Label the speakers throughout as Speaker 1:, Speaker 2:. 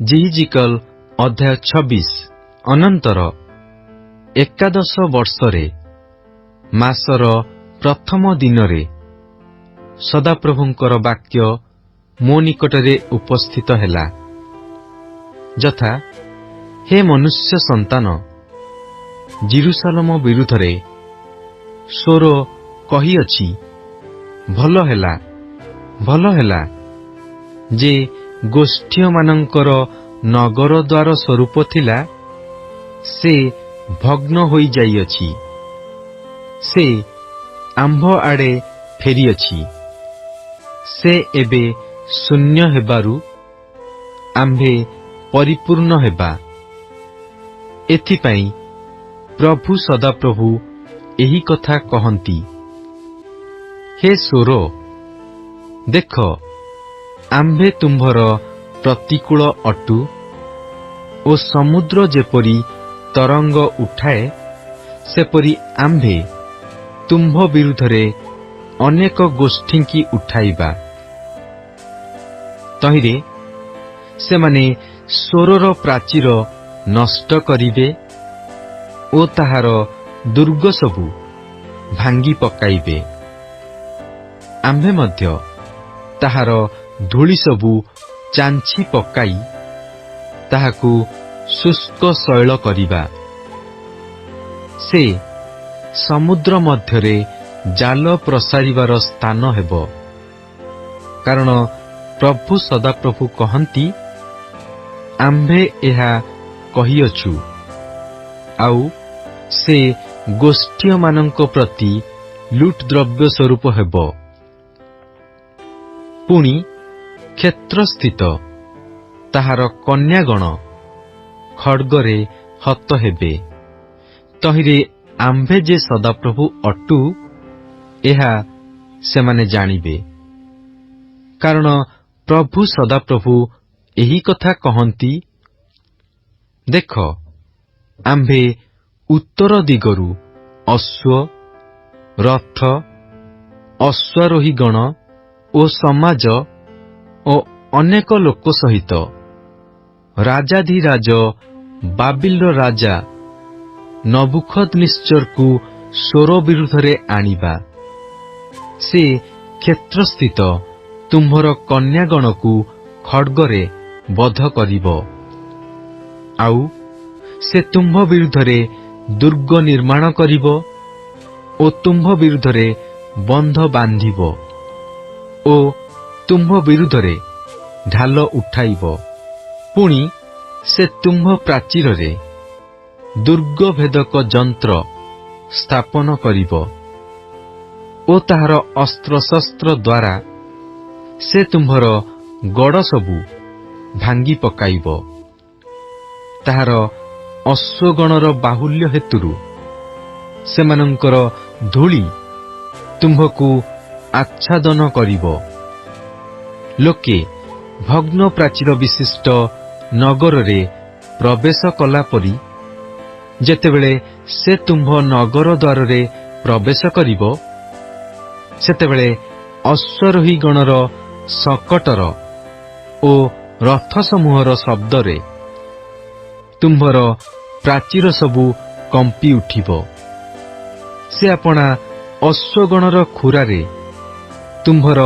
Speaker 1: ଜିହିଜିକଲ ଅଧ୍ୟାୟ 26। ଅନନ୍ତର ଏକାଦଶ ବର୍ଷରେ ମାସର ପ୍ରଥମ ଦିନରେ ସଦାପ୍ରଭୁଙ୍କର ବାକ୍ୟ ମୋ ନିକଟରେ ଉପସ୍ଥିତ ହେଲା, ଯଥା, ହେ ମନୁଷ୍ୟ ସନ୍ତାନ, ଜେରୁସାଲେମ ବିରୁଦ୍ଧରେ ସ୍ୱର କହିଅଛି, ଭଲ ହେଲା ଯେ ଗୋଷ୍ଠୀୟମାନଙ୍କର ନଗରଦ୍ୱାର ସ୍ୱରୂପ ଥିଲା, ସେ ଭଗ୍ନ ହୋଇଯାଇଅଛି। ସେ ଆମ୍ଭ ଆଡ଼େ ଫେରିଅଛି। ସେ ଏବେ ଶୂନ୍ୟ ହେବାରୁ ଆମ୍ଭେ ପରିପୂର୍ଣ୍ଣ ହେବା। ଏଥିପାଇଁ ପ୍ରଭୁ ସଦାପ୍ରଭୁ ଏହି କଥା କହନ୍ତି, ହେ ସ୍ୱର, ଦେଖ, ଆମ୍ଭେ ତୁମ୍ଭର ପ୍ରତିକୂଳ ଅଟୁ ଓ ସମୁଦ୍ର ଯେପରି ତରଙ୍ଗ ଉଠାଏ, ସେପରି ଆମ୍ଭେ ତୁମ୍ଭ ବିରୁଦ୍ଧରେ ଅନେକ ଗୋଷ୍ଠୀଙ୍କି ଉଠାଇବା। ତହିଁରେ ସେମାନେ ସ୍ୱରର ପ୍ରାଚୀର ନଷ୍ଟ କରିବେ ଓ ତାହାର ଦୁର୍ଗ ସବୁ ଭାଙ୍ଗି ପକାଇବେ। ଆମ୍ଭେ ମଧ୍ୟ ତାହାର ଧୂଳି ସବୁ ଚାଞ୍ଛି ପକାଇ ତାହାକୁ ଶୁଷ୍କ ଶୈଳ କରିବା। ସେ ସମୁଦ୍ର ମଧ୍ୟରେ ଜାଲ ପ୍ରସାରିବାର ସ୍ଥାନ ହେବ। କାରଣ ପ୍ରଭୁ ସଦାପ୍ରଭୁ କହନ୍ତି, ଆମ୍ଭେ ଏହା କହିଅଛୁ, ଆଉ ସେ ଗୋଷ୍ଠୀୟମାନଙ୍କ ପ୍ରତି ଲୁଟ୍ ଦ୍ରବ୍ୟ ସ୍ୱରୂପ ହେବ। ପୁଣି କ୍ଷେତ୍ରସ୍ଥିତ ତାହାର କନ୍ୟାଗଣ ଖଡ୍ଗରେ ହତ ହେବେ। ତହିଁରେ ଆମ୍ଭେ ଯେ ସଦାପ୍ରଭୁ ଅଟୁ, ଏହା ସେମାନେ ଜାଣିବେ। କାରଣ ପ୍ରଭୁ ସଦାପ୍ରଭୁ ଏହି କଥା କହନ୍ତି, ଦେଖ, ଆମ୍ଭେ ଉତ୍ତର ଦିଗରୁ ଅଶ୍ୱ, ରଥ, ଅଶ୍ୱାରୋହୀଗଣ ଓ ସମାଜ ଓ ଅନେକ ଲୋକ ସହିତ ରାଜାଧିରାଜ ବାବିଲର ରାଜା ନବୁଖଦ୍ନେସ୍ସରକୁ ସ୍ୱର ବିରୁଦ୍ଧରେ ଆଣିବା। ସେ କ୍ଷେତ୍ରସ୍ଥିତ ତୁମ୍ଭର କନ୍ୟାଗଣକୁ ଖଡ୍ଗରେ ବଧ କରିବ। ଆଉ ସେ ତୁମ୍ଭ ବିରୁଦ୍ଧରେ ଦୁର୍ଗ ନିର୍ମାଣ କରିବ ଓ ତୁମ୍ଭ ବିରୁଦ୍ଧରେ ବନ୍ଧ ବାନ୍ଧିବ ଓ ତୁମ୍ଭ ବିରୁଦ୍ଧରେ ଢାଲ ଉଠାଇବ। ପୁଣି ସେ ତୁମ୍ଭ ପ୍ରାଚୀରରେ ଦୁର୍ଗଭେଦକ ଯନ୍ତ୍ର ସ୍ଥାପନ କରିବ ଓ ତାହାର ଅସ୍ତ୍ରଶସ୍ତ୍ର ଦ୍ୱାରା ସେ ତୁମ୍ଭର ଗଡ଼ ସବୁ ଭାଙ୍ଗି ପକାଇବ। ତାହାର ଅଶ୍ୱଗଣର ବାହୁଲ୍ୟ ହେତୁରୁ ସେମାନଙ୍କର ଧୂଳି ତୁମ୍ଭକୁ ଆଚ୍ଛାଦନ କରିବ। ଲୋକେ ଭଗ୍ନ ପ୍ରାଚୀର ବିଶିଷ୍ଟ ନଗରରେ ପ୍ରବେଶ କଲା ପରି, ଯେତେବେଳେ ସେ ତୁମ୍ଭ ନଗର ଦ୍ୱାରରେ ପ୍ରବେଶ କରିବ, ସେତେବେଳେ ଅଶ୍ୱାରୋହୀଗଣର ସକଟର ଓ ରଥସମୂହର ଶବ୍ଦରେ ତୁମ୍ଭର ପ୍ରାଚୀର ସବୁ କମ୍ପି ଉଠିବ। ସେ ଆପଣା ଅଶ୍ୱଗଣର ଖୁରାରେ ତୁମ୍ଭର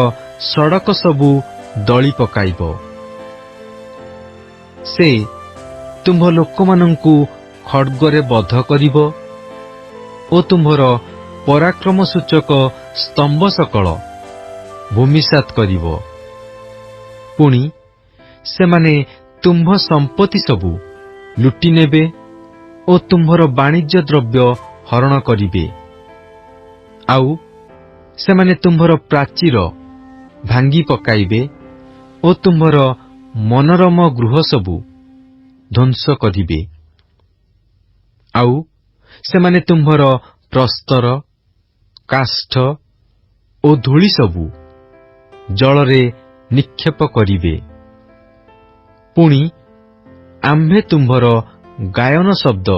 Speaker 1: ସଡ଼କ ସବୁ ଦଳି ପକାଇବ। ସେ ତୁମ୍ଭ ଲୋକମାନଙ୍କୁ ଖଡ୍ଗରେ ବଧ କରିବ ଓ ତୁମ୍ଭର ପରାକ୍ରମ ସୂଚକ ସ୍ତମ୍ଭ ସକଳ ଭୂମିସାତ୍ କରିବ। ପୁଣି ସେମାନେ ତୁମ୍ଭ ସମ୍ପତ୍ତି ସବୁ ଲୁଟି ନେବେ ଓ ତୁମ୍ଭର ବାଣିଜ୍ୟ ଦ୍ରବ୍ୟ ହରଣ କରିବେ। ଆଉ ସେମାନେ ତୁମ୍ଭର ପ୍ରାଚୀର ଭାଙ୍ଗି ପକାଇବେ ଓ ତୁମ୍ଭର ମନୋରମ ଗୃହ ସବୁ ଧ୍ୱଂସ କରିବେ। ଆଉ ସେମାନେ ତୁମ୍ଭର ପ୍ରସ୍ତର, କାଷ୍ଠ ଓ ଧୂଳି ସବୁ ଜଳରେ ନିକ୍ଷେପ କରିବେ। ପୁଣି ଆମ୍ଭେ ତୁମ୍ଭର ଗାୟନ ଶବ୍ଦ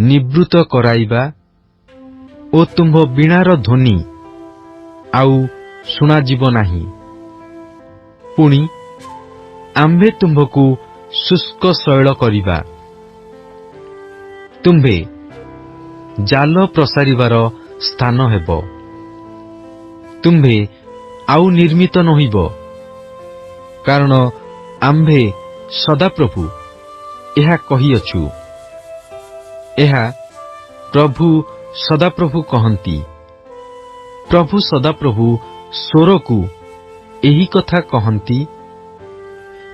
Speaker 1: ନିବୃତ୍ତ କରାଇବା ଓ ତୁମ୍ଭ ବୀଣାର ଧ୍ୱନି ଆଉ ଶୁଣାଯିବ ନାହିଁ। ପୁଣି ଆମ୍ଭେ ତୁମ୍ଭକୁ ଶୁଷ୍କ ଶୈଳ କରିବା। ତୁମ୍ଭେ ଜାଲ ପ୍ରସାରିବାର ସ୍ଥାନ ହେବ। ତୁମ୍ଭେ ଆଉ ନିର୍ମିତ ନୋହିବ, କାରଣ ଆମ୍ଭେ ସଦାପ୍ରଭୁ ଏହା କହିଅଛୁ। ଏହା ପ୍ରଭୁ ସଦାପ୍ରଭୁ କହନ୍ତି। ପ୍ରଭୁ ସଦାପ୍ରଭୁ ସ୍ୱରକୁ ଏହି କଥା କହନ୍ତି,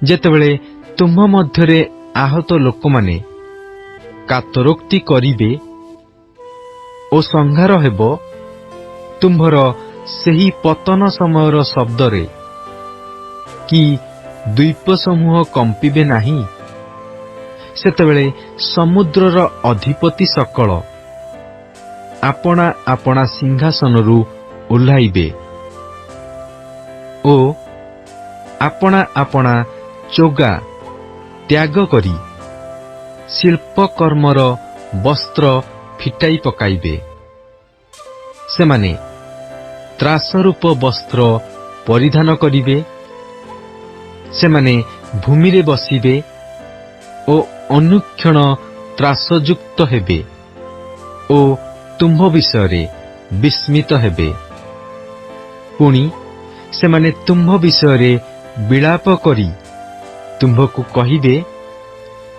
Speaker 1: ଯେତେବେଳେ ତୁମ୍ଭ ମଧ୍ୟରେ ଆହତ ଲୋକମାନେ କାତରୋକ୍ତି କରିବେ ଓ ସଂହାର ହେବ, ତୁମ୍ଭର ସେହି ପତନ ସମୟର ଶବ୍ଦରେ କି ଦ୍ୱୀପସମୂହ କମ୍ପିବେ ନାହିଁ? ସେତେବେଳେ ସମୁଦ୍ରର ଅଧିପତି ସକଳ ଆପଣା ଆପଣା ସିଂହାସନରୁ ଓହ୍ଲାଇବେ ଓ ଆପଣା ଆପଣା ଚୋଗା ତ୍ୟାଗ କରି ଶିଳ୍ପକର୍ମର ବସ୍ତ୍ର ଫିଟାଇ ପକାଇବେ। ସେମାନେ ତ୍ରାସରୂପ ବସ୍ତ୍ର ପରିଧାନ କରିବେ। ସେମାନେ ଭୂମିରେ ବସିବେ ଓ ଅନୁକ୍ଷଣ ତ୍ରାସଯୁକ୍ତ ହେବେ ଓ ତୁମ୍ଭ ବିଷୟରେ ବିସ୍ମିତ ହେବେ। ପୁଣି ସେମାନେ ତୁମ୍ଭ ବିଷୟରେ ବିଳାପ କରି ତୁମ୍ଭକୁ କହିବେ,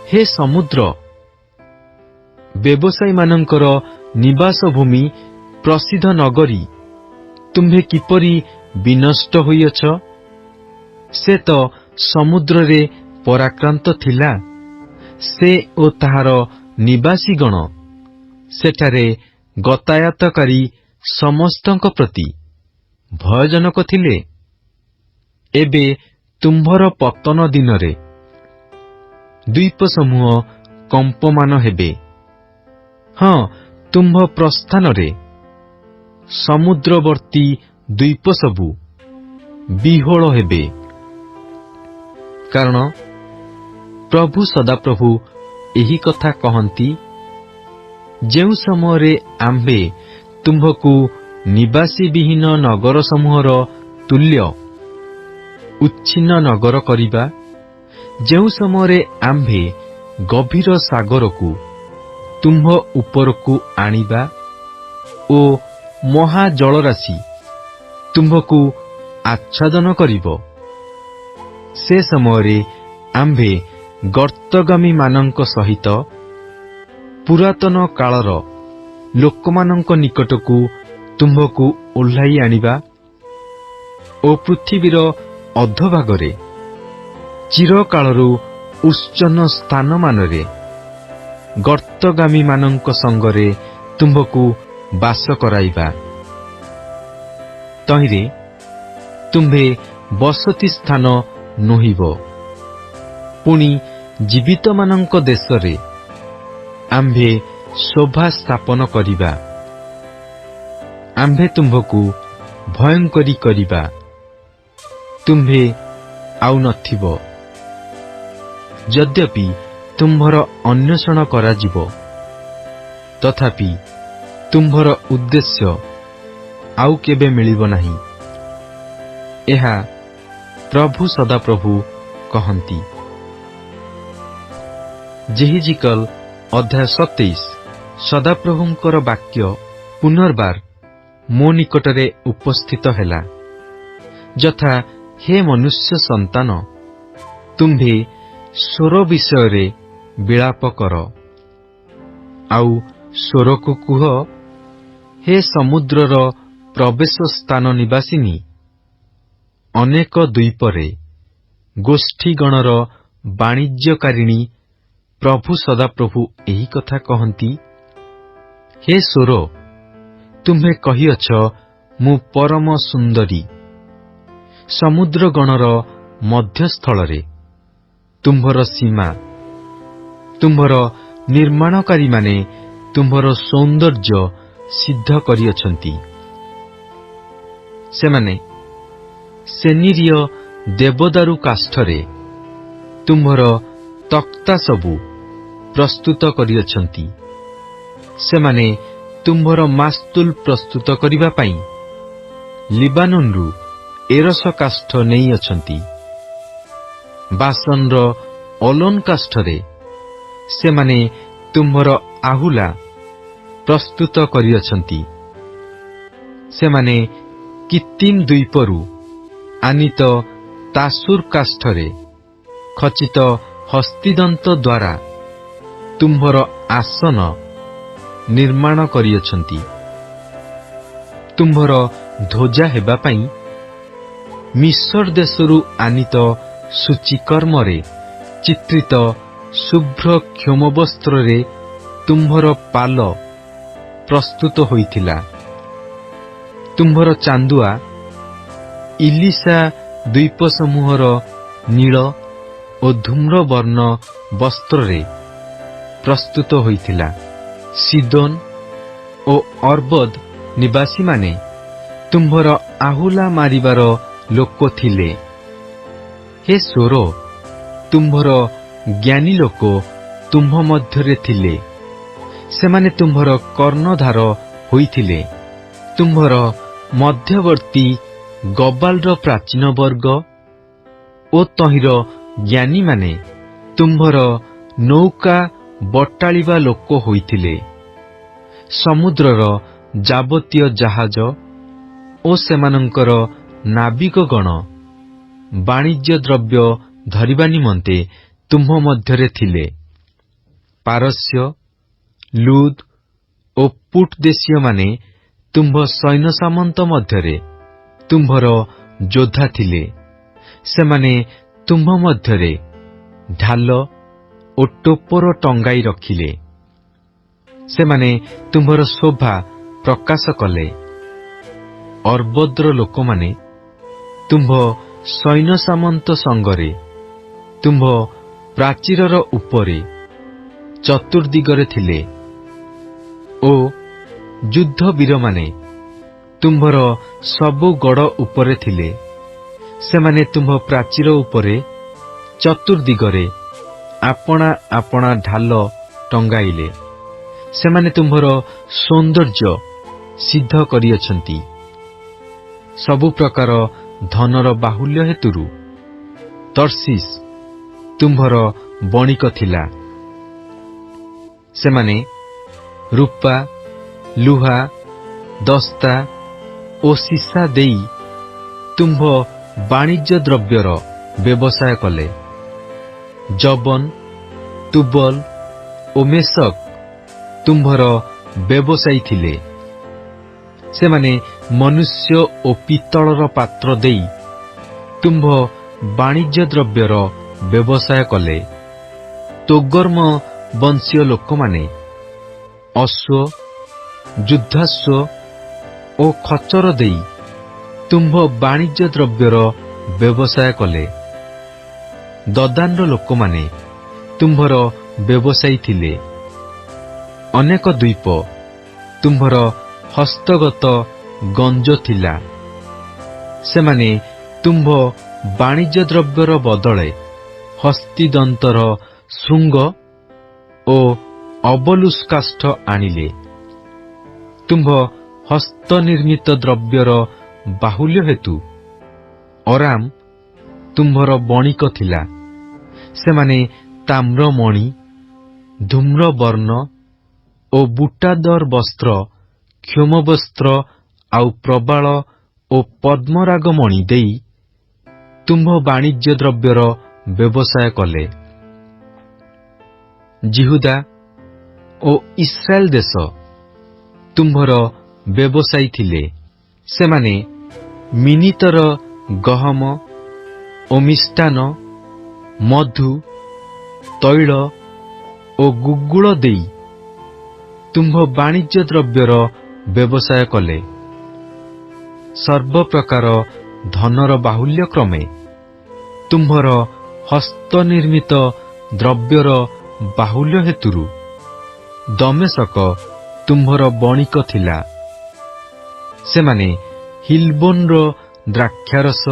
Speaker 1: ହେ ସମୁଦ୍ର, ବ୍ୟବସାୟୀମାନଙ୍କର ନିବାସ ଭୂମି, ପ୍ରସିଦ୍ଧ ନଗରୀ, ତୁମ୍ଭେ କିପରି ବିନଷ୍ଟ ହୋଇଅଛ? ସେ ତ ସମୁଦ୍ରରେ ପରାକ୍ରାନ୍ତ ଥିଲା। ସେ ଓ ତାହାର ନିବାସୀଗଣ ସେଠାରେ ଗତାୟାତକାରୀ ସମସ୍ତଙ୍କ ପ୍ରତି ଭୟଜନକ ଥିଲେ। ଏବେ ତୁମ୍ଭର ପତନ ଦିନରେ ଦ୍ୱୀପସମୂହ କମ୍ପମାନ ହେବେ। ହଁ, ତୁମ୍ଭ ପ୍ରସ୍ଥାନରେ ସମୁଦ୍ରବର୍ତ୍ତୀ ଦ୍ୱୀପ ସବୁ ବିହୋଳ ହେବେ। କାରଣ ପ୍ରଭୁ ସଦାପ୍ରଭୁ ଏହି କଥା କହନ୍ତି, ଯେଉଁ ସମୟରେ ଆମ୍ଭେ ତୁମ୍ଭକୁ ନିବାସୀବିହୀନ ନଗର ସମୂହର ତୁଲ୍ୟ ଉଚ୍ଛିନ୍ନ ନଗର କରିବା, ଯେଉଁ ସମୟରେ ଆମ୍ଭେ ଗଭୀର ସାଗରକୁ ତୁମ୍ଭ ଉପରକୁ ଆଣିବା ଓ ମହାଜଳରାଶି ତୁମ୍ଭକୁ ଆଚ୍ଛାଦନ କରିବ, ସେ ସମୟରେ ଆମ୍ଭେ ଗର୍ତ୍ତଗାମୀମାନଙ୍କ ସହିତ ପୁରାତନ କାଳର ଲୋକମାନଙ୍କ ନିକଟକୁ ତୁମ୍ଭକୁ ଓହ୍ଲାଇ ଆଣିବା ଓ ପୃଥିବୀର ଅଧୋଭାଗରେ ଚିରକାଳରୁ ଉଚ୍ଚନ୍ନ ସ୍ଥାନମାନରେ ଗର୍ତ୍ତଗାମୀମାନଙ୍କ ସଙ୍ଗରେ ତୁମ୍ଭକୁ ବାସ କରାଇବା। ତହିଁରେ ତୁମ୍ଭେ ବସତି ସ୍ଥାନ ନୋହିବ। ପୁଣି ଜୀବିତମାନଙ୍କ ଦେଶରେ ଆମ୍ଭେ ଶୋଭା ସ୍ଥାପନ କରିବା। ଆମ୍ଭେ ତୁମ୍ଭକୁ ଭୟଙ୍କରୀ କରିବା। ତୁମ୍ଭେ ଆଉ ନଥିବ। ଯଦ୍ୟପି ତୁମ୍ଭର ଅନ୍ୱେଷଣ କରାଯିବ, ତଥାପି ତୁମ୍ଭର ଉଦ୍ଦେଶ୍ୟ ଆଉ କେବେ ମିଳିବ ନାହିଁ। ଏହା ପ୍ରଭୁ ସଦାପ୍ରଭୁ କହନ୍ତି। ଯେହିଜିକଲ ଅଧ୍ୟାୟ 27। ସଦାପ୍ରଭୁଙ୍କର ବାକ୍ୟ ପୁନର୍ବାର ମୋ ନିକଟରେ ଉପସ୍ଥିତ ହେଲା, ଯଥା, ହେ ମନୁଷ୍ୟ ସନ୍ତାନ, ତୁମ୍ଭେ ସ୍ୱର ବିଷୟରେ ବିଳାପ କର। ଆଉ ସ୍ୱରକୁ କୁହ, ହେ ସମୁଦ୍ରର ପ୍ରବେଶ ସ୍ଥାନ ନିବାସିନୀ, ଅନେକ ଦ୍ୱୀପରେ ଗୋଷ୍ଠୀଗଣର ବାଣିଜ୍ୟକାରିଣୀ ପ୍ରଭୁ ସଦାପ୍ରଭୁ ଏହି କଥା କହନ୍ତି। ହେ ସ୍ୱର, ତୁମ୍ଭେ କହିଅଛ, ମୁଁ ପରମ ସୁନ୍ଦରୀ। ସମୁଦ୍ରଗଣର ମଧ୍ୟସ୍ଥଳରେ ତୁମ୍ଭର ସୀମା। ତୁମ୍ଭର ନିର୍ମାଣକାରୀମାନେ ତୁମ୍ଭର ସୌନ୍ଦର୍ଯ୍ୟ ସିଦ୍ଧ କରିଅଛନ୍ତି। ସେମାନେ ସେନିରୀୟ ଦେବଦାରୁ କାଷ୍ଠରେ ତୁମ୍ଭର ତକ୍ତା ସବୁ ପ୍ରସ୍ତୁତ କରିଅଛନ୍ତି। ସେମାନେ ତୁମ୍ଭର ମାସ୍ତୁଲ ପ୍ରସ୍ତୁତ କରିବା ପାଇଁ ଲିବାନୋନରୁ ଏରସ କାଷ୍ଠ ନେଇଅଛନ୍ତି। ବାସନର ଅଲନ କାଷ୍ଠରେ ସେମାନେ ତୁମ୍ଭର ଆହୁଲା ପ୍ରସ୍ତୁତ କରିଅଛନ୍ତି। ସେମାନେ କିତ୍ତିମ୍ ଦ୍ୱୀପରୁ ଆନିତ ତାସୁର କାଷ୍ଠରେ ଖଚିତ ହସ୍ତିଦନ୍ତ ଦ୍ୱାରା ତୁମ୍ଭର ଆସନ ନିର୍ମାଣ କରିଅଛନ୍ତି। ତୁମ୍ଭର ଧ୍ୱଜା ହେବା ପାଇଁ ମିଶର ଦେଶରୁ ଆନିତ ସୂଚିକର୍ମରେ ଚିତ୍ରିତ ଶୁଭ୍ର କ୍ଷୋମବସ୍ତ୍ରରେ ତୁମ୍ଭର ପାଲ ପ୍ରସ୍ତୁତ ହୋଇଥିଲା। ତୁମ୍ଭର ଚାନ୍ଦୁଆ ଇଲିଶା ଦ୍ୱୀପସମୂହର ନୀଳ ଓ ଧୂମ୍ରବର୍ଣ୍ଣ ବସ୍ତ୍ରରେ ପ୍ରସ୍ତୁତ ହୋଇଥିଲା। ସିଦୋନ ଓ ଅର୍ବଦ ନିବାସୀମାନେ ତୁମ୍ଭର ଆହୁଲା ମାରିବାର ଲୋକ ଥିଲେ। ହେ ସୋର, ତୁମ୍ଭର ଜ୍ଞାନୀ ଲୋକ ତୁମ୍ଭ ମଧ୍ୟରେ ଥିଲେ। ସେମାନେ ତୁମ୍ଭର କର୍ଣ୍ଣଧାର ହୋଇଥିଲେ। ତୁମ୍ଭର ମଧ୍ୟବର୍ତ୍ତୀ ଗବାଲର ପ୍ରାଚୀନ ବର୍ଗ ଓ ତହିଁର ଜ୍ଞାନୀମାନେ ତୁମ୍ଭର ନୌକା ବଟାଳିବା ଲୋକ ହୋଇଥିଲେ। ସମୁଦ୍ରର ଯାବତୀୟ ଜାହାଜ ଓ ସେମାନଙ୍କର ନାବିକଗଣ ବାଣିଜ୍ୟ ଦ୍ରବ୍ୟ ଧରିବା ନିମନ୍ତେ ତୁମ୍ଭ ମଧ୍ୟରେ ଥିଲେ। ପାରସ୍ୟ, ଲୁଦ୍ ଓ ପୁଟ୍ ଦେଶୀୟମାନେ ତୁମ୍ଭ ସୈନ୍ୟସାମନ୍ତ ମଧ୍ୟରେ ତୁମ୍ଭର ଯୋଦ୍ଧା ଥିଲେ। ସେମାନେ ତୁମ୍ଭ ମଧ୍ୟରେ ଢାଲ ଓ ଟୋପର ଟଙ୍ଗାଇ ରଖିଲେ। ସେମାନେ ତୁମ୍ଭର ଶୋଭା ପ୍ରକାଶ କଲେ। ଅର୍ବଦ୍ର ଲୋକମାନେ ତୁମ୍ଭ ସୈନ୍ୟସାମନ୍ତ ସଙ୍ଗରେ ତୁମ୍ଭ ପ୍ରାଚୀରର ଉପରେ ଚତୁର୍ଦିଗରେ ଥିଲେ ଓ ଯୁଦ୍ଧବୀରମାନେ ତୁମ୍ଭର ସବୁ ଗଡ଼ ଉପରେ ଥିଲେ। ସେମାନେ ତୁମ୍ଭ ପ୍ରାଚୀର ଉପରେ ଚତୁର୍ଦିଗରେ ଆପଣା ଆପଣା ଢାଲ ଟଙ୍ଗାଇଲେ। ସେମାନେ ତୁମ୍ଭର ସୌନ୍ଦର୍ଯ୍ୟ ସିଦ୍ଧ କରିଅଛନ୍ତି। ସବୁ ପ୍ରକାର ଧନର ବାହୁଲ୍ୟ ହେତୁରୁ ତର୍ଷିସ୍ ତୁମ୍ଭର ବଣିକ ଥିଲା। ସେମାନେ ରୂପା, ଲୁହା, ଦସ୍ତା ଓ ସୀସା ଦେଇ ତୁମ୍ଭ ବାଣିଜ୍ୟ ଦ୍ରବ୍ୟର ବ୍ୟବସାୟ କଲେ। ଜବନ, ତୁବଲ ଓ ମେଶକ ତୁମ୍ଭର ବ୍ୟବସାୟୀ ଥିଲେ। ସେମାନେ ମନୁଷ୍ୟ ଓ ପିତ୍ତଳର ପାତ୍ର ଦେଇ ତୁମ୍ଭ ବାଣିଜ୍ୟ ଦ୍ରବ୍ୟର ବ୍ୟବସାୟ କଲେ। ତୋଗର୍ମ ବଂଶୀୟ ଲୋକମାନେ ଅଶ୍ୱ, ଯୁଦ୍ଧାଶ୍ୱ ଓ ଖଚର ଦେଇ ତୁମ୍ଭ ବାଣିଜ୍ୟ ଦ୍ରବ୍ୟର ବ୍ୟବସାୟ କଲେ। ଦଦାନର ଲୋକମାନେ ତୁମ୍ଭର ବ୍ୟବସାୟୀ ଥିଲେ। ଅନେକ ଦ୍ୱୀପ ତୁମ୍ଭର ହସ୍ତଗତ ଗଞ୍ଜ ଥିଲା। ସେମାନେ ତୁମ୍ଭ ବାଣିଜ୍ୟ ଦ୍ରବ୍ୟର ବଦଳେ ହସ୍ତିଦନ୍ତର ଶୃଙ୍ଗ ଓ ଅବଲୁଷ୍କାଷ୍ଠ ଆଣିଲେ। ତୁମ୍ଭ ହସ୍ତନିର୍ମିତ ଦ୍ରବ୍ୟର ବାହୁଲ୍ୟ ହେତୁ ଅରାମ ତୁମ୍ଭର ବଣିକ ଥିଲା। ସେମାନେ ତାମ୍ରମଣି, ଧୂମ୍ରବର୍ଣ୍ଣ ଓ ବୁଟାଦର ବସ୍ତ୍ର, କ୍ଷୋମବସ୍ତ୍ର ଆଉ ପ୍ରବାଳ ଓ ପଦ୍ମରାଗମଣି ଦେଇ ତୁମ୍ଭ ବାଣିଜ୍ୟ ଦ୍ରବ୍ୟର ବ୍ୟବସାୟ କଲେ। ଜିହୁଦା ଓ ଇସ୍ରାଏଲ ଦେଶ ତୁମ୍ଭର ବ୍ୟବସାୟୀ ଥିଲେ। ସେମାନେ ମିନିତର ଗହମ ଓ ମିଷ୍ଟାନ, ମଧୁ, ତୈଳ ଓ ଗୁଗୁଳ ଦେଇ ତୁମ୍ଭ ବାଣିଜ୍ୟ ଦ୍ରବ୍ୟର ବ୍ୟବସାୟ କଲେ। ସର୍ବପ୍ରକାର ଧନର ବାହୁଲ୍ୟ କ୍ରମେ ତୁମ୍ଭର ହସ୍ତନିର୍ମିତ ଦ୍ରବ୍ୟର ବାହୁଲ୍ୟ ହେତୁରୁ ଦମେଶକ ତୁମ୍ଭର ବଣିକ ଥିଲା। ସେମାନେ ହିଲବୋନର ଦ୍ରାକ୍ଷାରସ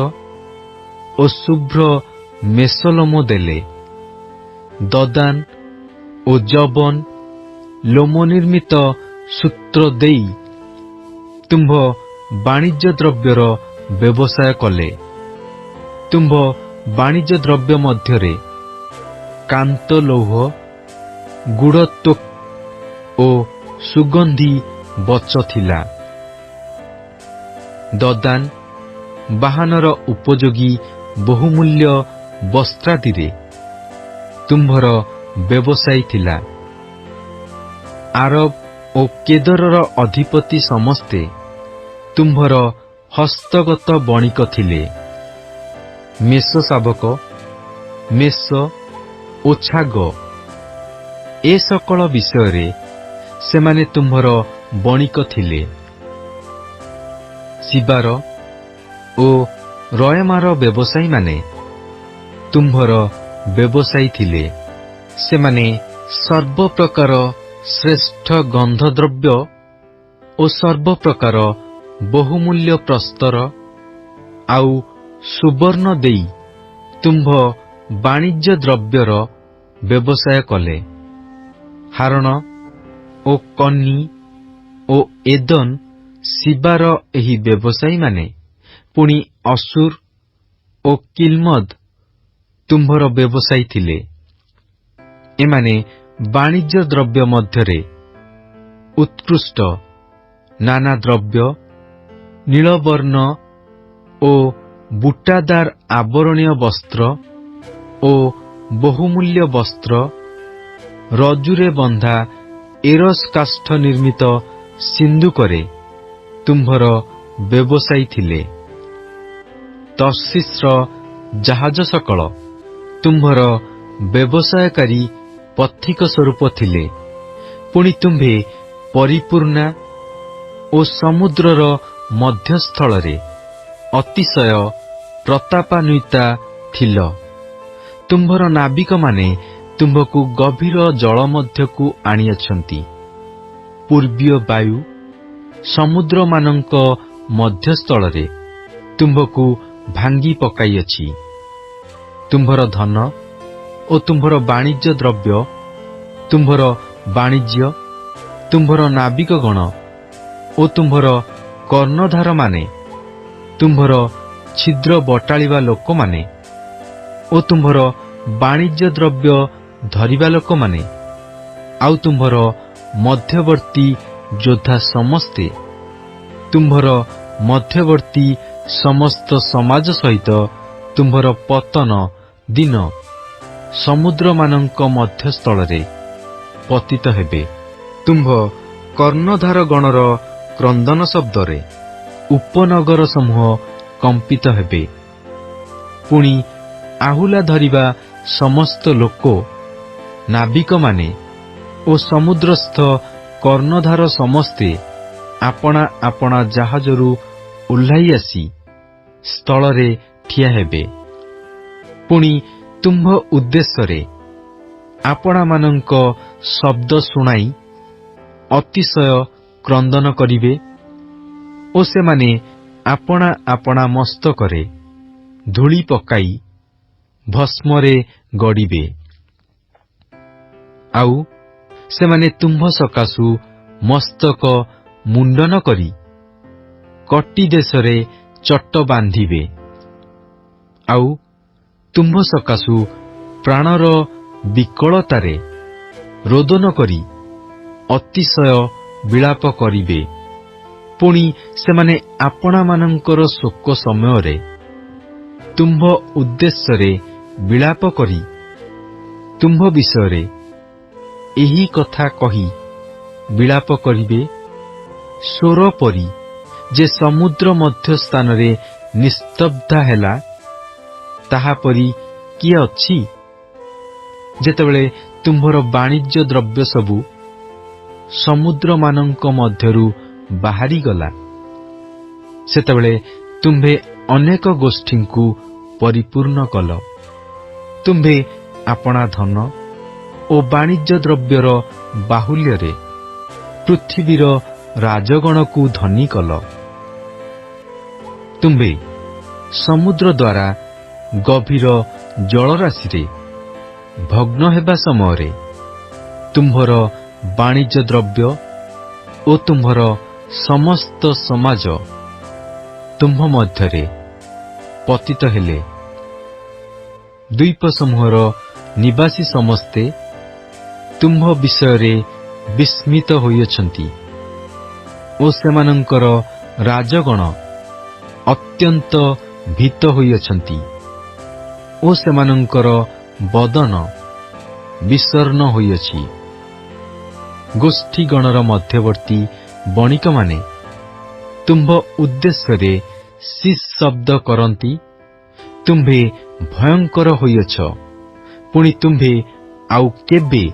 Speaker 1: ଓ ଶୁଭ୍ର ମେସଲମ ଦେଲେ। ଦଦାନ ଓ ଜବନ ଲୋମ ନିର୍ମିତ ସୂତ୍ର ଦେଇ ତୁମ୍ଭ ବାଣିଜ୍ୟ ଦ୍ରବ୍ୟର ବ୍ୟବସାୟ କଲେ। ତୁମ୍ଭ ବାଣିଜ୍ୟ ଦ୍ରବ୍ୟ ମଧ୍ୟରେ କାନ୍ତ ଲୌହ, ଗୁଡ଼ ତୋକ୍ ଓ ସୁଗନ୍ଧି ବଚ ଥିଲା। ଦଦାନ ବାହନର ଉପଯୋଗୀ ବହୁମୂଲ୍ୟ ବସ୍ତ୍ରାଦିରେ ତୁମ୍ଭର ବ୍ୟବସାୟୀ ଥିଲା। ଆରବ ଓ କେଦରର ଅଧିପତି ସମସ୍ତେ ତୁମ୍ଭର ହସ୍ତଗତ ବଣିକ ଥିଲେ। ମେଷ ଶାବକ, ମେଷ ଓ ଛାଗ ଏ ସକଳ ବିଷୟରେ ସେମାନେ ତୁମ୍ଭର ବଣିକ ଥିଲେ। ଶିବାର ଓ ରୟମାର ବ୍ୟବସାୟୀମାନେ ତୁମ୍ଭର ବ୍ୟବସାୟୀ ଥିଲେ। ସେମାନେ ସର୍ବପ୍ରକାର ଶ୍ରେଷ୍ଠ ଗନ୍ଧଦ୍ରବ୍ୟ ଓ ସର୍ବପ୍ରକାର ବହୁମୂଲ୍ୟ ପ୍ରସ୍ତର ଆଉ ସୁବର୍ଣ୍ଣ ଦେଇ ତୁମ୍ଭ ବାଣିଜ୍ୟ ଦ୍ରବ୍ୟର ବ୍ୟବସାୟ କଲେ। ହାରଣ ଓ କନି ଓ ଏଦନ ଶିବାର ଏହି ବ୍ୟବସାୟୀମାନେ ପୁଣି ଅସୁର ଓ କିଲମଦ ତୁମ୍ଭର ବ୍ୟବସାୟୀ ଥିଲେ। ଏମାନେ ବାଣିଜ୍ୟ ଦ୍ରବ୍ୟ ମଧ୍ୟରେ ଉତ୍କୃଷ୍ଟ ନାନା ଦ୍ରବ୍ୟ, ନୀଳବର୍ଣ୍ଣ ଓ ବୁଟାଦାର ଆବରଣୀୟ ବସ୍ତ୍ର ଓ ବହୁମୂଲ୍ୟ ବସ୍ତ୍ର, ରଜୁରେ ବନ୍ଧା ଏରସ କାଷ୍ଠ ନିର୍ମିତ ସିନ୍ଦୁକରେ ତୁମ୍ଭର ବ୍ୟବସାୟୀ ଥିଲେ। ତର୍ଷିସ୍ର ଜାହାଜ ସକଳ ତୁମ୍ଭର ବ୍ୟବସାୟକାରୀ ପଥିକ ସ୍ୱରୂପ ଥିଲେ। ପୁଣି ତୁମ୍ଭେ ପରିପୂର୍ଣ୍ଣା ଓ ସମୁଦ୍ରର ମଧ୍ୟସ୍ଥଳରେ ଅତିଶୟ ପ୍ରତାପାନ୍ୱିତା ଥିଲ। ତୁମ୍ଭର ନାବିକମାନେ ତୁମ୍ଭକୁ ଗଭୀର ଜଳ ମଧ୍ୟକୁ ଆଣିଅଛନ୍ତି। ପୂର୍ବୀୟ ବାୟୁ ସମୁଦ୍ରମାନଙ୍କ ମଧ୍ୟସ୍ଥଳରେ ତୁମ୍ଭକୁ ଭାଙ୍ଗି ପକାଇଅଛି। ତୁମ୍ଭର ଧନ ଓ ତୁମ୍ଭର ବାଣିଜ୍ୟ ଦ୍ରବ୍ୟ, ତୁମ୍ଭର ବାଣିଜ୍ୟ, ତୁମ୍ଭର ନାବିକଗଣ ଓ ତୁମ୍ଭର କର୍ଣ୍ଣଧାରମାନେ, ତୁମ୍ଭର ଛିଦ୍ର ବଟାଳିବା ଲୋକମାନେ ଓ ତୁମ୍ଭର ବାଣିଜ୍ୟ ଦ୍ରବ୍ୟ ଧରିବା ଲୋକମାନେ, ଆଉ ତୁମ୍ଭର ମଧ୍ୟବର୍ତ୍ତୀ ଯୋଦ୍ଧା ସମସ୍ତେ, ତୁମ୍ଭର ମଧ୍ୟବର୍ତ୍ତୀ ସମସ୍ତ ସମାଜ ସହିତ ତୁମ୍ଭର ପତନ ଦିନ ସମୁଦ୍ରମାନଙ୍କ ମଧ୍ୟସ୍ଥଳରେ ପତିତ ହେବେ। ତୁମ୍ଭ କର୍ଣ୍ଣଧାର ଗଣର କ୍ରନ୍ଦନ ଶବ୍ଦରେ ଉପନଗର ସମୂହ କମ୍ପିତ ହେବେ। ପୁଣି ଆହୁଲା ଧରିବା ସମସ୍ତ ଲୋକ, ନାବିକମାନେ ଓ ସମୁଦ୍ରସ୍ଥ କର୍ଣ୍ଣଧାର ସମସ୍ତେ ଆପଣା ଆପଣା ଜାହାଜରୁ ଓହ୍ଲାଇ ଆସି ସ୍ଥଳରେ ଠିଆ ହେବେ। ପୁଣି ତୁମ୍ଭ ଉଦ୍ଦେଶ୍ୟରେ ଆପଣାମାନଙ୍କ ଶବ୍ଦ ଶୁଣାଇ ଅତିଶୟ କ୍ରନ୍ଦନ କରିବେ ଓ ସେମାନେ ଆପଣା ଆପଣା ମସ୍ତକରେ ଧୂଳି ପକାଇ ଭସ୍ମରେ ଗଡ଼ିବେ। ଆଉ ସେମାନେ ତୁମ୍ଭ ସକାଶୁ ମସ୍ତକ ମୁଣ୍ଡନ କରି କଟି ଦେଶରେ ଚଟ ବାନ୍ଧିବେ। ଆଉ ତୁମ୍ଭ ସକାଶୁ ପ୍ରାଣର ବିକଳତାରେ ରୋଦନ କରି ଅତିଶୟ ବିଳାପ କରିବେ। ପୁଣି ସେମାନେ ଆପଣାମାନଙ୍କର ଶୋକ ସମୟରେ ତୁମ୍ଭ ଉଦ୍ଦେଶ୍ୟରେ ବିଳାପ କରି ତୁମ୍ଭ ବିଷୟରେ ଏହି କଥା କହି ବିଳାପ କରିବେ, ସ୍ୱର ପରି ଯେ ସମୁଦ୍ର ମଧ୍ୟସ୍ଥାନରେ ନିସ୍ତବ୍ଧା ହେଲା, ତାହାପରି କିଏ ଅଛି? ଯେତେବେଳେ ତୁମ୍ଭର ବାଣିଜ୍ୟ ଦ୍ରବ୍ୟ ସବୁ ସମୁଦ୍ରମାନଙ୍କ ମଧ୍ୟରୁ ବାହାରିଗଲା, ସେତେବେଳେ ତୁମ୍ଭେ ଅନେକ ଗୋଷ୍ଠୀଙ୍କୁ ପରିପୂର୍ଣ୍ଣ କଲ। ତୁମ୍ଭେ ଆପଣା ଧନ ଓ ବାଣିଜ୍ୟ ଦ୍ରବ୍ୟର ବାହୁଲ୍ୟରେ ପୃଥିବୀର ରାଜଗଣକୁ ଧନୀ କଲ। ତୁମ୍ଭେ ସମୁଦ୍ର ଦ୍ୱାରା ଗଭୀର ଜଳରାଶିରେ ଭଗ୍ନ ହେବା ସମୟରେ ତୁମ୍ଭର ବାଣିଜ୍ୟ ଦ୍ରବ୍ୟ ଓ ତୁମ୍ଭର ସମସ୍ତ ସମାଜ ତୁମ୍ଭ ମଧ୍ୟରେ ପତିତ ହେଲେ। ଦ୍ୱୀପ ସମୂହର ନିବାସୀ ସମସ୍ତେ ତୁମ୍ଭ ବିଷୟରେ ବିସ୍ମିତ ହୋଇଅଛନ୍ତି ଓ ସେମାନଙ୍କର ରାଜଗଣ ଅତ୍ୟନ୍ତ ଭୀତ ହୋଇଅଛନ୍ତି ଓ ସେମାନଙ୍କର ବଦନ ବିଷର୍ଣ୍ଣ ହୋଇଅଛି। ଗୋଷ୍ଠୀଗଣର ମଧ୍ୟବର୍ତ୍ତୀ ବଣିକମାନେ ତୁମ୍ଭ ଉଦ୍ଦେଶ୍ୟରେ ଶିସ୍ ଶବ୍ଦ କରନ୍ତି। ତୁମ୍ଭେ ଭୟଙ୍କର ହୋଇଅଛ, ପୁଣି ତୁମ୍ଭେ ଆଉ କେବେ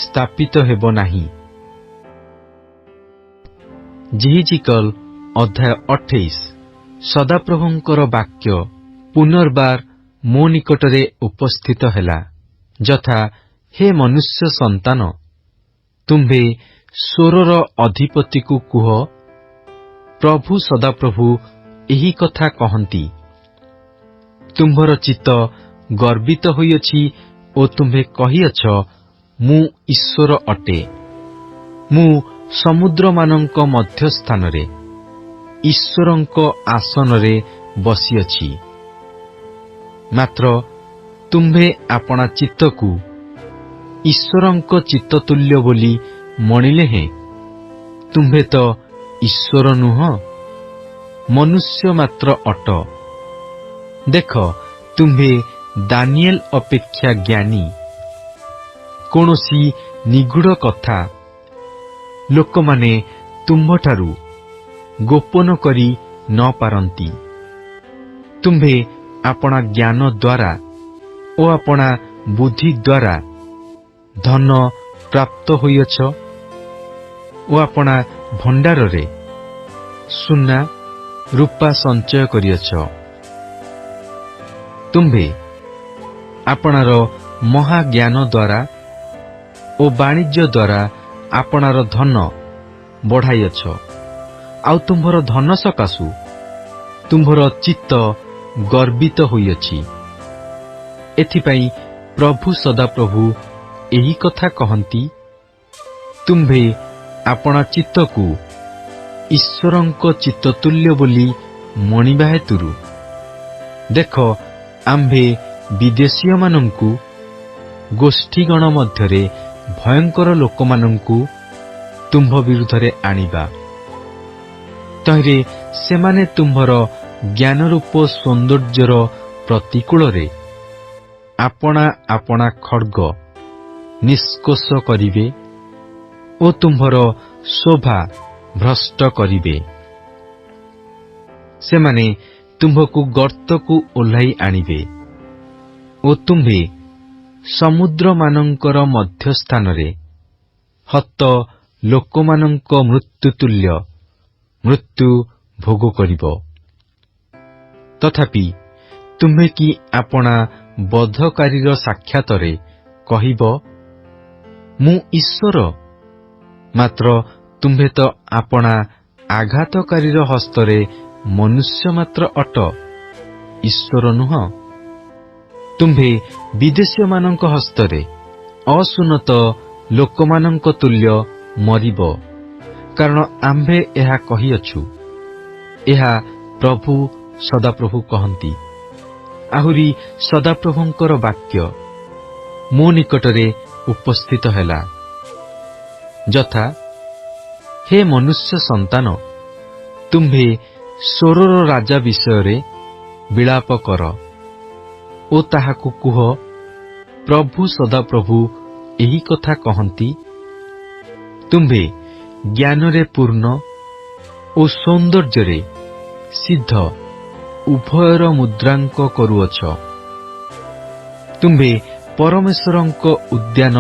Speaker 1: ସ୍ଥାପିତ ହେବ ନାହିଁ। ଜିହିଜିକଲ ଅଧ୍ୟାୟ 28। ସଦାପ୍ରଭୁଙ୍କର ବାକ୍ୟ ପୁନର୍ବାର ମୋ ନିକଟରେ ଉପସ୍ଥିତ ହେଲା, ଯଥା, ହେ ମନୁଷ୍ୟ ସନ୍ତାନ, ତୁମ୍ଭେ ସ୍ୱରର ଅଧିପତିକୁ କୁହ, ପ୍ରଭୁ ସଦାପ୍ରଭୁ ଏହି କଥା କହନ୍ତି, ତୁମ୍ଭର ଚିତ୍ତ ଗର୍ବିତ ହୋଇଅଛି ଓ ତୁମ୍ଭେ କହିଅଛ, ମୁଁ ଈଶ୍ୱର ଅଟେ। ମୁଁ ସମୁଦ୍ରମାନଙ୍କ ମଧ୍ୟସ୍ଥାନରେ ଈଶ୍ୱରଙ୍କ ଆସନରେ ବସିଅଛି। ମାତ୍ର ତୁମ୍ଭେ ଆପଣା ଚିତ୍ତକୁ ଈଶ୍ୱରଙ୍କ ଚିତ୍ତତୁଲ୍ୟ ବୋଲି ମଣିଲେ ହେଁ ତୁମ୍ଭେ ତ ଈଶ୍ୱର ନୁହଁ, ମନୁଷ୍ୟ ମାତ୍ର ଅଟ। ଦେଖ, ତୁମ୍ଭେ ଦାନିଏଲ ଅପେକ୍ଷା ଜ୍ଞାନୀ। କୌଣସି ନିଗୂଢ଼ କଥା ଲୋକମାନେ ତୁମ୍ଭଠାରୁ ଗୋପନ କରି ନ ପାରନ୍ତି। ତୁମ୍ଭେ ଆପଣା ଜ୍ଞାନ ଦ୍ୱାରା ଓ ଆପଣା ବୁଦ୍ଧି ଦ୍ୱାରା ଧନ ପ୍ରାପ୍ତ ହୋଇଅଛ ଓ ଆପଣା ଭଣ୍ଡାରରେ ସୁନା ରୂପା ସଞ୍ଚୟ କରିଅଛ। ତୁମ୍ଭେ ଆପଣାର ମହାଜ୍ଞାନ ଦ୍ୱାରା ଓ ବାଣିଜ୍ୟ ଦ୍ୱାରା ଆପଣାର ଧନ ବଢ଼ାଇଅଛ, ଆଉ ତୁମ୍ଭର ଧନ ସକାଶୁ ତୁମ୍ଭର ଚିତ୍ତ ଗର୍ବିତ ହୋଇଅଛି। ଏଥିପାଇଁ ପ୍ରଭୁ ସଦାପ୍ରଭୁ ଏହି କଥା କହନ୍ତି, ତୁମ୍ଭେ ଆପଣା ଚିତ୍ତକୁ ଈଶ୍ୱରଙ୍କ ଚିତ୍ତତୁଲ୍ୟ ବୋଲି ମଣିବା ହେତୁରୁ ଦେଖ, ଆମ୍ଭେ ବିଦେଶୀୟମାନଙ୍କୁ ଗୋଷ୍ଠୀଗଣ ମଧ୍ୟରେ ଭୟଙ୍କର ଲୋକମାନଙ୍କୁ ତୁମ୍ଭ ବିରୁଦ୍ଧରେ ଆଣିବା। ତହିଁରେ ସେମାନେ ତୁମ୍ଭର ଜ୍ଞାନରୂପ ସୌନ୍ଦର୍ଯ୍ୟର ପ୍ରତିକୂଳରେ ଆପଣା ଆପଣା ଖଡ୍ଗ ନିଷ୍କୋଷ କରିବେ ଓ ତୁମ୍ଭର ଶୋଭା ଭ୍ରଷ୍ଟ କରିବେ। ସେମାନେ ତୁମ୍ଭକୁ ଗର୍ତ୍ତକୁ ଓହ୍ଲାଇ ଆଣିବେ ଓ ତୁମ୍ଭେ ସମୁଦ୍ରମାନଙ୍କର ମଧ୍ୟସ୍ଥାନରେ ହତ ଲୋକମାନଙ୍କ ମୃତ୍ୟୁତୁଲ୍ୟ ମୃତ୍ୟୁ ଭୋଗ କରିବ। ତଥାପି ତୁମ୍ଭେ କି ଆପଣା ବଧକାରୀର ସାକ୍ଷାତରେ କହିବ, ମୁଁ ଈଶ୍ୱର? ମାତ୍ର ତୁମ୍ଭେ ତ ଆପଣା ଆଘାତକାରୀର ହସ୍ତରେ ମନୁଷ୍ୟ ମାତ୍ର ଅଟ, ଈଶ୍ୱର ନୁହଁ। ତୁମ୍ଭେ ବିଦେଶୀୟମାନଙ୍କ ହସ୍ତରେ ଅସୁନତ ଲୋକମାନଙ୍କ ତୁଲ୍ୟ ମରିବ, କାରଣ ଆମ୍ଭେ ଏହା କହିଅଛୁ। ଏହା ପ୍ରଭୁ ସଦାପ୍ରଭୁ କହନ୍ତି। ଆହୁରି ସଦାପ୍ରଭୁଙ୍କର ବାକ୍ୟ ମୋ ନିକଟରେ ଉପସ୍ଥିତ ହେଲା, ଯଥା, ହେ ମନୁଷ୍ୟ ସନ୍ତାନ, ତୁମ୍ଭେ ସ୍ୱରର ରାଜା ବିଷୟରେ ବିଳାପ କର ଓ ତାହାକୁ କୁହ, ପ୍ରଭୁ ସଦାପ୍ରଭୁ ଏହି କଥା କହନ୍ତି, ତୁମ୍ଭେ ଜ୍ଞାନରେ ପୂର୍ଣ୍ଣ ଓ ସୌନ୍ଦର୍ଯ୍ୟରେ ସିଦ୍ଧ ଉଭୟର ମୁଦ୍ରାଙ୍କ କରୁଅଛ। ତୁମ୍ଭେ ପରମେଶ୍ୱରଙ୍କ ଉଦ୍ୟାନ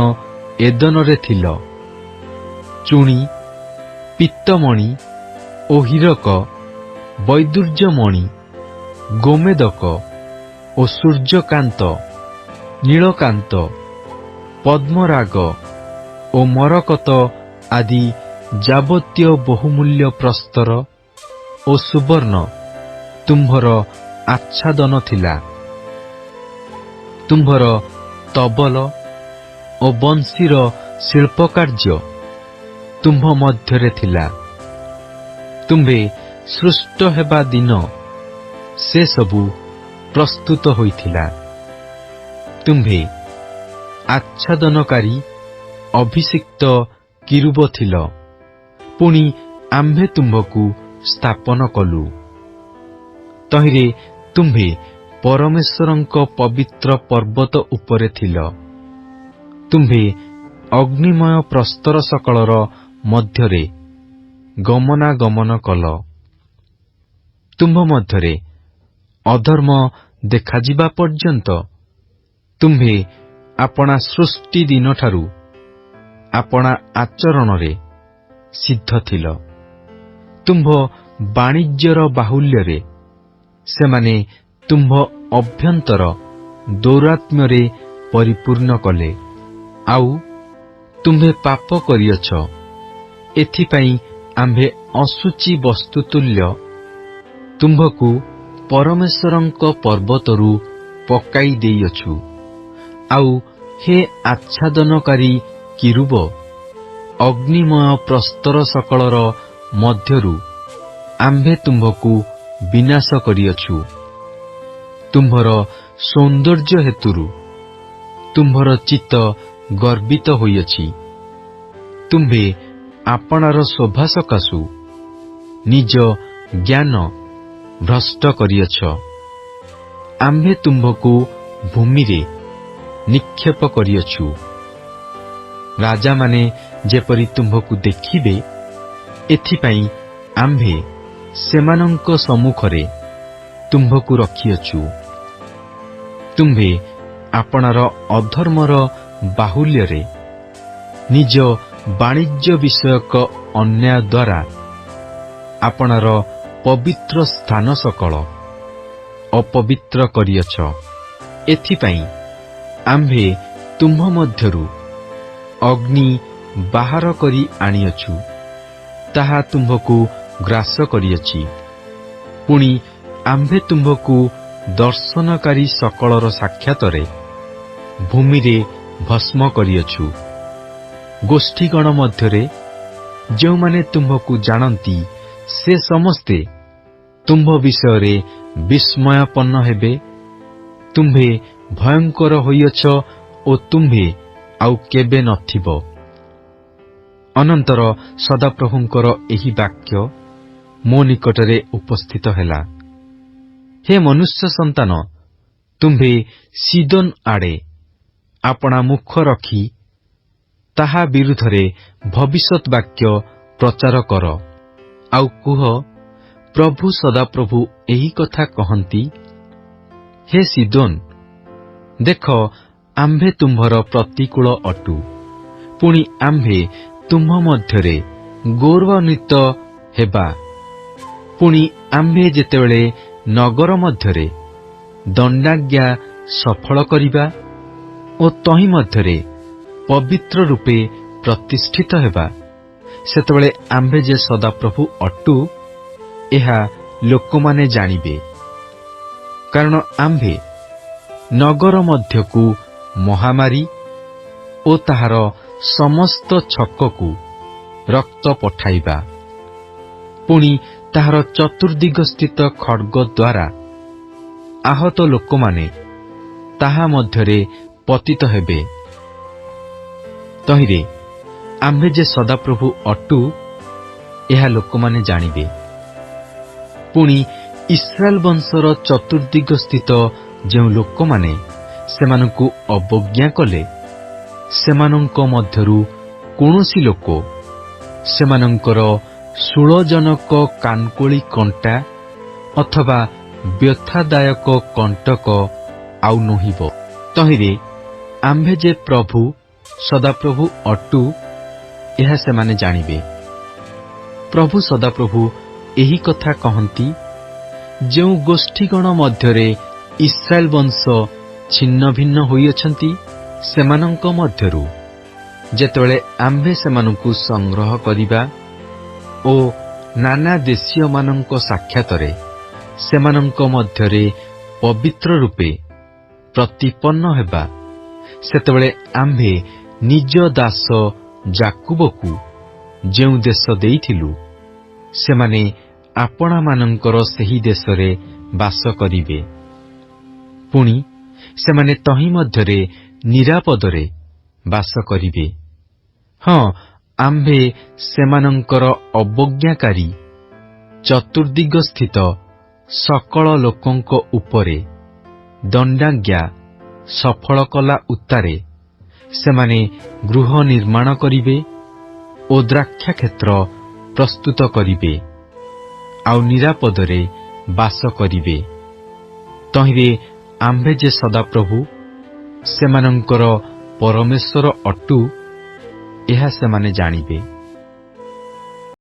Speaker 1: ଏଦନରେ ଥିଲ। ଚୁଣି, ପିତ୍ତମଣି ଓ ହୀରକ, ବୈଦୁର୍ଯ୍ୟମଣି, ଗୋମେଦକ ଓ ସୂର୍ଯ୍ୟକାନ୍ତ, ନୀଳକାନ୍ତ, ପଦ୍ମରାଗ ଓ ମରକତ ଆଦି ଯାବତୀୟ ବହୁମୂଲ୍ୟ ପ୍ରସ୍ତର ଓ ସୁବର୍ଣ୍ଣ ତୁମ୍ଭର ଆଚ୍ଛାଦନ ଥିଲା। ତୁମ୍ଭର ତବଲ ଓ ବଂଶୀର ଶିଳ୍ପକାର୍ଯ୍ୟ ତୁମ୍ଭ ମଧ୍ୟରେ ଥିଲା। ତୁମ୍ଭେ ସୃଷ୍ଟ ହେବା ଦିନ ସେ ସବୁ ପ୍ରସ୍ତୁତ ହୋଇଥିଲା। ତୁମ୍ଭେ ଆଚ୍ଛାଦନକାରୀ ଅଭିଷିକ୍ତ କିରୁବ ଥିଲ। ପୁଣି ଆମ୍ଭେ ତୁମ୍ଭକୁ ସ୍ଥାପନ କଲୁ। ତହିଁରେ ତୁମ୍ଭେ ପରମେଶ୍ୱରଙ୍କ ପବିତ୍ର ପର୍ବତ ଉପରେ ଥିଲ। ତୁମ୍ଭେ ଅଗ୍ନିମୟ ପ୍ରସ୍ତର ସକଳର ମଧ୍ୟରେ ଗମନାଗମନ କଲ। ତୁମ୍ଭ ମଧ୍ୟରେ ଅଧର୍ମ ଦେଖାଯିବା ପର୍ଯ୍ୟନ୍ତ ତୁମ୍ଭେ ଆପଣା ସୃଷ୍ଟି ଦିନଠାରୁ ଆପଣା ଆଚରଣରେ ସିଦ୍ଧ ଥିଲ। ତୁମ୍ଭ ବାଣିଜ୍ୟର ବାହୁଲ୍ୟରେ ସେମାନେ ତୁମ୍ଭ ଅଭ୍ୟନ୍ତର ଦୌରାତ୍ମ୍ୟରେ ପରିପୂର୍ଣ୍ଣ କଲେ। ଆଉ ତୁମ୍ଭେ ପାପ କରିଅଛ, ଏଥିପାଇଁ ଆମ୍ଭେ ଅଶୁଚି ବସ୍ତୁ ତୁଲ୍ୟ ତୁମ୍ଭକୁ ପରମେଶ୍ୱରଙ୍କ ପର୍ବତରୁ ପକାଇ ଦେଇଅଛୁ। ଆଉ ହେ ଆଚ୍ଛାଦନକାରୀ କିରୁବ, ଅଗ୍ନିମୟ ପ୍ରସ୍ତର ସକଳର ମଧ୍ୟରୁ ଆମ୍ଭେ ତୁମ୍ଭକୁ ବିନାଶ କରିଅଛୁ। ତୁମ୍ଭର ସୌନ୍ଦର୍ଯ୍ୟ ହେତୁରୁ ତୁମ୍ଭର ଚିତ୍ତ ଗର୍ବିତ ହୋଇଅଛି। ତୁମ୍ଭେ ଆପଣାର ଶୋଭା ସକାଶୁ ନିଜ ଜ୍ଞାନ ଭ୍ରଷ୍ଟ କରିଅଛ। ଆମ୍ଭେ ତୁମ୍ଭକୁ ଭୂମିରେ ନିକ୍ଷେପ କରିଅଛୁ। ରାଜାମାନେ ଯେପରି ତୁମ୍ଭକୁ ଦେଖିବେ, ଏଥିପାଇଁ ଆମ୍ଭେ ସେମାନଙ୍କ ସମ୍ମୁଖରେ ତୁମ୍ଭକୁ ରଖିଅଛୁ। ତୁମ୍ଭେ ଆପଣାର ଅଧର୍ମର ବାହୁଲ୍ୟରେ ନିଜ ବାଣିଜ୍ୟ ବିଷୟକ ଅନ୍ୟାୟ ଦ୍ୱାରା ଆପଣାର ପବିତ୍ର ସ୍ଥାନ ସକଳ ଅପବିତ୍ର କରିଅଛ। ଏଥିପାଇଁ ଆମ୍ଭେ ତୁମ୍ଭ ମଧ୍ୟରୁ ଅଗ୍ନି ବାହାର କରି ଆଣିଅଛୁ, ତାହା ତୁମ୍ଭକୁ ଗ୍ରାସ କରିଅଛି। ପୁଣି ଆମ୍ଭେ ତୁମ୍ଭକୁ ଦର୍ଶନକାରୀ ସକଳର ସାକ୍ଷାତରେ ଭୂମିରେ ଭସ୍ମ କରିଅଛୁ। ଗୋଷ୍ଠୀଗଣ ମଧ୍ୟରେ ଯେଉଁମାନେ ତୁମ୍ଭକୁ ଜାଣନ୍ତି, ସେ ସମସ୍ତେ ତୁମ୍ଭ ବିଷୟରେ ବିସ୍ମୟାପନ୍ନ ହେବେ। ତୁମ୍ଭେ ଭୟଙ୍କର ହୋଇଅଛ ଓ ତୁମ୍ଭେ ଆଉ କେବେ ନଥିବ। ଅନନ୍ତର ସଦାପ୍ରଭୁଙ୍କର ଏହି ବାକ୍ୟ ମୋ ନିକଟରେ ଉପସ୍ଥିତ ହେଲା। ହେ ମନୁଷ୍ୟ ସନ୍ତାନ, ତୁମ୍ଭେ ସିଦୋନ ଆଡ଼େ ଆପଣା ମୁଖ ରଖି ତାହା ବିରୁଦ୍ଧରେ ଭବିଷ୍ୟତ୍ ବାକ୍ୟ ପ୍ରଚାର କର। ଆଉ କୁହ, ପ୍ରଭୁ ସଦାପ୍ରଭୁ ଏହି କଥା କହନ୍ତି, ହେ ସିଦୋନ, ଦେଖ, ଆମ୍ଭେ ତୁମ୍ଭର ପ୍ରତିକୂଳ ଅଟୁ। ପୁଣି ଆମ୍ଭେ ତୁମ୍ଭ ମଧ୍ୟରେ ଗୌରବାନ୍ୱିତ ହେବା। ପୁଣି ଆମ୍ଭେ ଯେତେବେଳେ ନଗର ମଧ୍ୟରେ ଦଣ୍ଡାଜ୍ଞା ସଫଳ କରିବା ଓ ତହିଁ ମଧ୍ୟରେ ପବିତ୍ର ରୂପେ ପ୍ରତିଷ୍ଠିତ ହେବା, ସେତେବେଳେ ଆମ୍ଭେ ଯେ ସଦାପ୍ରଭୁ ଅଟୁ, ଏହା ଲୋକମାନେ ଜାଣିବେ। କାରଣ ଆମ୍ଭେ ନଗର ମଧ୍ୟକୁ ମହାମାରୀ ଓ ତାହାର ସମସ୍ତ ଛକକୁ ରକ୍ତ ପଠାଇବା। ପୁଣି ତାହାର ଚତୁର୍ଦିଗସ୍ଥିତ ଖଡ୍ଗ ଦ୍ୱାରା ଆହତ ଲୋକମାନେ ତାହା ମଧ୍ୟରେ ପତିତ ହେବେ। ତହିଁରେ ଆମ୍ଭେ ଯେ ସଦାପ୍ରଭୁ ଅଟୁ, ଏହା ଲୋକମାନେ ଜାଣିବେ। ପୁଣି ଇସ୍ରାଏଲ ବଂଶର ଚତୁର୍ଦିଗସ୍ଥିତ ଯେଉଁ ଲୋକମାନେ ସେମାନଙ୍କୁ ଅବଜ୍ଞା କଲେ, ସେମାନଙ୍କ ମଧ୍ୟରୁ କୌଣସି ଲୋକ ସେମାନଙ୍କର ଶୂଳଜନକ କାନକୋଳି କଣ୍ଟା ଅଥବା ବ୍ୟଥାଦାୟକ କଣ୍ଟକ ଆଉ ନୋହିବ। ତହିଁରେ ଆମ୍ଭେ ଯେ ପ୍ରଭୁ ସଦାପ୍ରଭୁ ଅଟୁ, ଏହା ସେମାନେ ଜାଣିବେ। ପ୍ରଭୁ ସଦାପ୍ରଭୁ ଏହି କଥା କହନ୍ତି, ଯେଉଁ ଗୋଷ୍ଠୀଗଣ ମଧ୍ୟରେ ଇସ୍ରାଏଲ ବଂଶ ଛିନ୍ନ ଭିନ୍ନ ହୋଇଅଛନ୍ତି, ସେମାନଙ୍କ ମଧ୍ୟରୁ ଯେତେବେଳେ ଆମ୍ଭେ ସେମାନଙ୍କୁ ସଂଗ୍ରହ କରିବା ଓ ନାନା ଦେଶୀୟମାନଙ୍କ ସାକ୍ଷାତରେ ସେମାନଙ୍କ ମଧ୍ୟରେ ପବିତ୍ର ରୂପେ ପ୍ରତିପନ୍ନ ହେବା, ସେତେବେଳେ ଆମ୍ଭେ ନିଜ ଦାସ ଯାକୁବକୁ ଯେଉଁ ଦେଶ ଦେଇଥିଲୁ, ସେମାନେ ଆପଣାମାନଙ୍କର ସେହି ଦେଶରେ ବାସ କରିବେ। ପୁଣି ସେମାନେ ତହିଁ ମଧ୍ୟରେ ନିରାପଦରେ ବାସ କରିବେ। ହଁ, ଆମ୍ଭେ ସେମାନଙ୍କର ଅବଜ୍ଞାକାରୀ ଚତୁର୍ଦିଗ ସ୍ଥିତ ସକଳ ଲୋକଙ୍କ ଉପରେ ଦଣ୍ଡାଜ୍ଞା ସଫଳ କଲା ଉତ୍ତାରେ ସେମାନେ ଗୃହ ନିର୍ମାଣ କରିବେ ଓ ଦ୍ରାକ୍ଷାକ୍ଷେତ୍ର ପ୍ରସ୍ତୁତ କରିବେ ଆଉ ନିରାପଦରେ ବାସ କରିବେ। ତହିଁରେ ଆମ୍ଭେ ଯେ ସଦାପ୍ରଭୁ ସେମାନଙ୍କର ପରମେଶ୍ୱର ଅଟୁ, ଏହା ସେମାନେ ଜାଣିବେ।